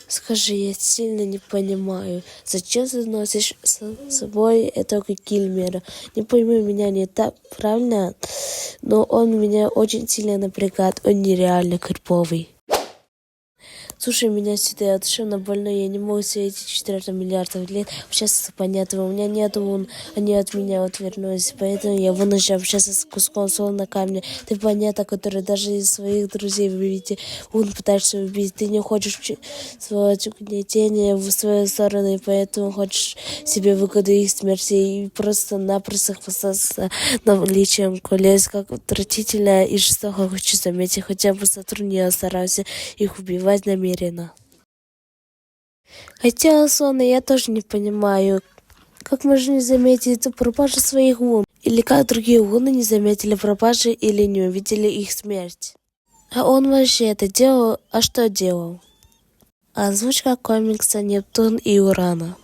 Скажи, я сильно не понимаю, зачем ты носишь с собой этого Киллимера? Не пойми меня не так, правильно? Но он меня очень сильно напрягает, он нереально криповый. Слушай, меня сюда отшибно больно, я не могу все эти 4 миллиардов лет общаться с понятным. У меня нет вон, они от меня отвернулись, поэтому я вынужден общаться с куском сола на камне. Ты понятно, который даже из своих друзей вы видите, он пытается убить. Ты не хочешь чувствовать угнетение в свою сторону, и поэтому хочешь себе выгоду их смерти и просто-напросто хвастаться наличием колец, как отвратительно и жестоко хочу заметить, хотя бы сотрудника старался их убивать намеренно. Хотя, Слона, я тоже не понимаю, как можно не заметить пропажу своих лун? Или как другие луны не заметили пропажи или не увидели их смерть? А он вообще это делал, а что делал? Озвучка комикса «Нептун и Урана».